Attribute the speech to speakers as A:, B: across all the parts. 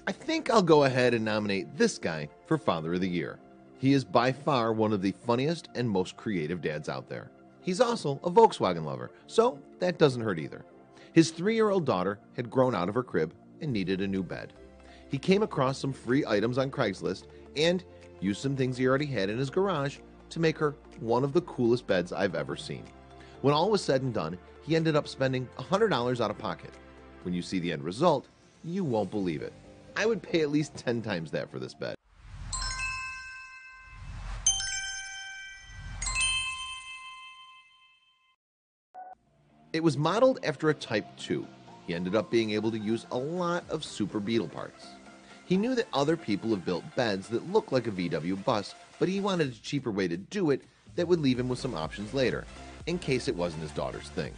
A: I think I'll go ahead and nominate this guy for Father of the Year. He is by far one of the funniest and most creative dads out there. He's also a Volkswagen lover, so that doesn't hurt either. His 3-year-old daughter had grown out of her crib and needed a new bed. He came across some free items on Craigslist and used some things he already had in his garage to make her one of the coolest beds I've ever seen. When all was said and done, he ended up spending $100 out of pocket. When you see the end result, you won't believe it. I would pay at least 10 times that for this bed. It was modeled after a Type 2. He ended up being able to use a lot of Super Beetle parts. He knew that other people have built beds that look like a VW bus, but he wanted a cheaper way to do it that would leave him with some options later, in case it wasn't his daughter's thing.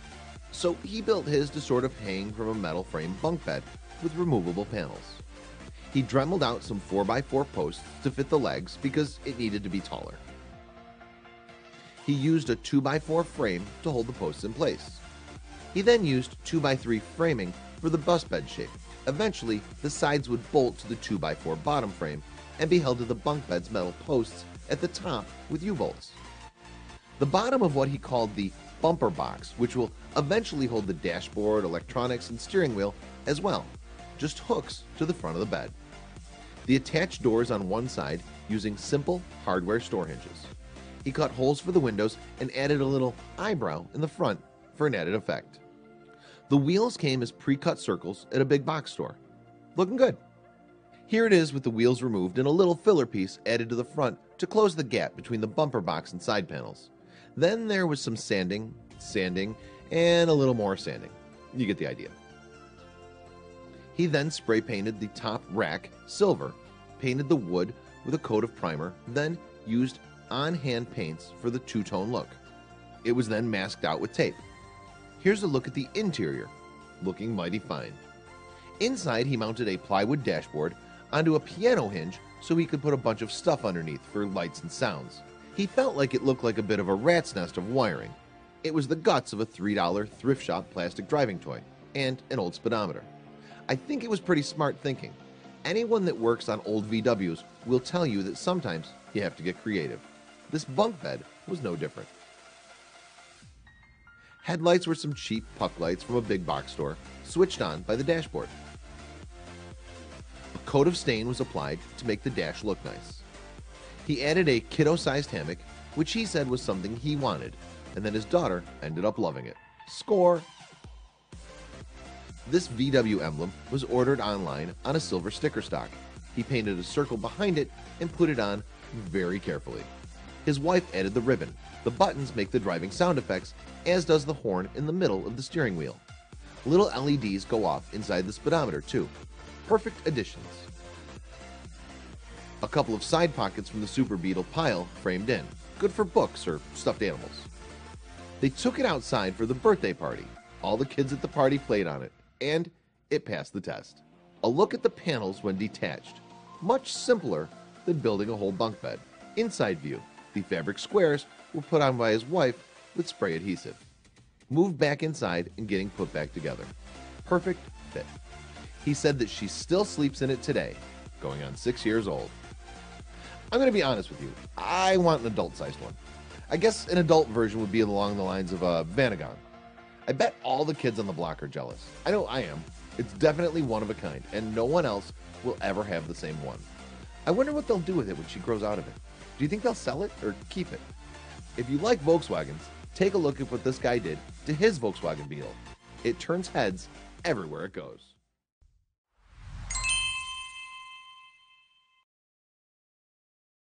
A: So he built his to sort of hang from a metal frame bunk bed with removable panels. He dremeled out some 4x4 posts to fit the legs because it needed to be taller. He used a 2x4 frame to hold the posts in place. He then used 2x3 framing for the bus bed shape. Eventually, the sides would bolt to the 2x4 bottom frame and be held to the bunk bed's metal posts at the top with U-bolts. The bottom of what he called the bumper box, which will eventually hold the dashboard, electronics, and steering wheel as well, just hooks to the front of the bed. The attached doors on one side using simple hardware store hinges. He cut holes for the windows and added a little eyebrow in the front for an added effect. The wheels came as pre-cut circles at a big box store. Looking good. Here it is with the wheels removed and a little filler piece added to the front to close the gap between the bumper box and side panels. Then there was some sanding, and a little more sanding. You get the idea. He then spray painted the top rack silver, painted the wood with a coat of primer, then used on-hand paints for the two-tone look. It was then masked out with tape. Here's a look at the interior, looking mighty fine. Inside, he mounted a plywood dashboard onto a piano hinge so he could put a bunch of stuff underneath for lights and sounds. He felt like it looked like a bit of a rat's nest of wiring. It was the guts of a $3 thrift shop plastic driving toy and an old speedometer. I think it was pretty smart thinking. Anyone that works on old VWs will tell you that sometimes you have to get creative. This bunk bed was no different. Headlights were some cheap puck lights from a big box store, switched on by the dashboard. A coat of stain was applied to make the dash look nice. He added a kiddo-sized hammock, which he said was something he wanted, and then his daughter ended up loving it. Score! This VW emblem was ordered online on a silver sticker stock. He painted a circle behind it and put it on very carefully. His wife added the ribbon. The buttons make the driving sound effects, as does the horn in the middle of the steering wheel. Little LEDs go off inside the speedometer too. Perfect additions. A couple of side pockets from the Super Beetle pile framed in. Good for books or stuffed animals. They took it outside for the birthday party. All the kids at the party played on it, and it passed the test. A look at the panels when detached. Much simpler than building a whole bunk bed. Inside view. The fabric squares were put on by his wife with spray adhesive. Moved back inside and getting put back together. Perfect fit. He said that she still sleeps in it today, going on 6 years old. I'm going to be honest with you. I want an adult-sized one. I guess an adult version would be along the lines of a Vanagon. I bet all the kids on the block are jealous. I know I am. It's definitely one of a kind, and no one else will ever have the same one. I wonder what they'll do with it when she grows out of it. Do you think they'll sell it or keep it? If you like Volkswagens, take a look at what this guy did to his Volkswagen Beetle. It turns heads everywhere it goes.